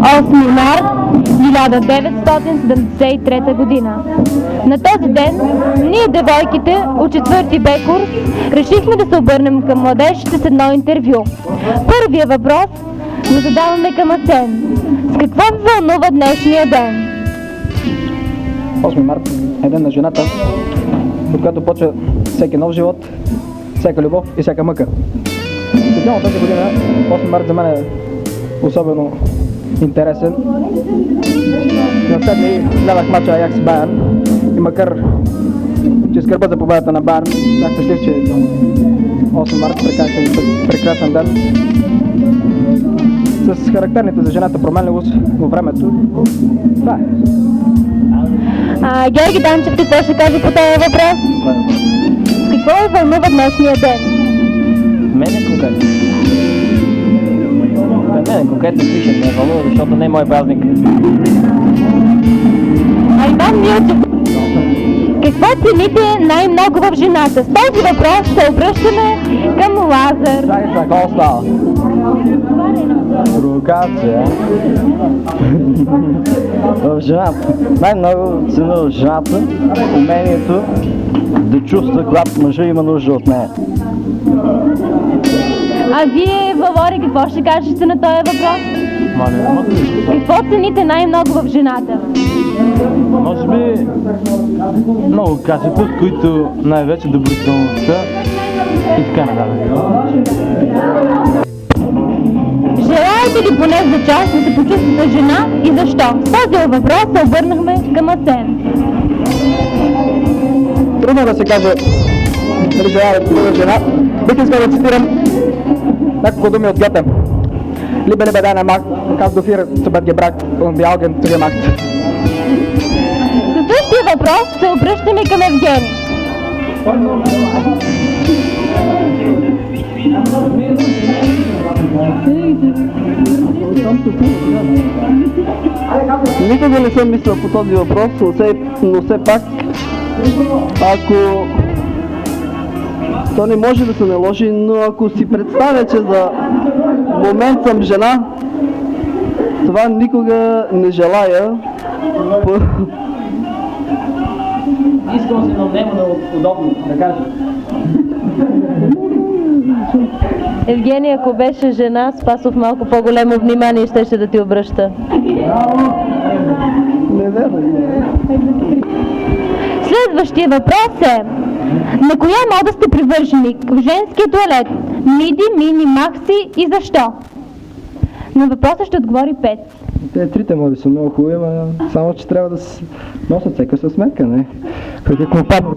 8 март 1973 година. На този ден ние, девойките от 4-ти Б курс, решихме да се обърнем към младежите с едно интервю. Първия въпрос го задаваме към Асен. С какво ви вълнува днешния ден? 8 март е ден на жената, от която почва всеки нов живот, всяка любов и всяка мъка. Специално тази година, 8 март за мен е особено интересен. На 7 гледах мача Аякс Байерн и макар че скърба за победата на Байерн, бях щастлив, че 8 март прекрасен ден с характерните за жената променливост във времето. Това е. Георги Данчев какво ще каже по този въпрос? Какво ви вълнува днешния ден? Мене конкретно пише, не вълнува, защото не е мой празник. Иван Милчев, какво цените най-много в жената? С този въпрос се обръщаме към Лазар. Чакай, какво става? Провокация. В жената. Най-много цена в жената умението да чувства, когато мъжа има нужда от нея. А вие, Валори, какво ще кажете на този въпрос? Какво цените най-много в жената? Може би много качества, в които най-вече добродетелността и така нататък. Желаете ли поне за час да се почувствате жена и защо? С този въпрос се обърнахме към Асен. Трудно да се каже дали желая да бъда жена. Бих искал да цитирам няколко думи от Гете. Liebe, liebe deine Magd, kannst du 4 zu Bett gebracht und die Augen zugemacht. Със същия въпрос се обръщаме към Евгений. Никога не съм мислил по този въпрос, но все пак, ако то не може да се наложи, но ако си представя, че за момент съм жена, това никога не желая. Искам се, но няма да удобно да кажа. Евгения, ако беше жена, Спасов малко по-големо внимание щеше да ти обръща. Не верно. Следващия въпрос е: на коя мода сте привърженик в женския туалет? Миди, мини, макси и защо? На въпроса ще отговори Пет. Те трите моди са много хубави, само че трябва да се носят всека със сметка, не? Как е компания.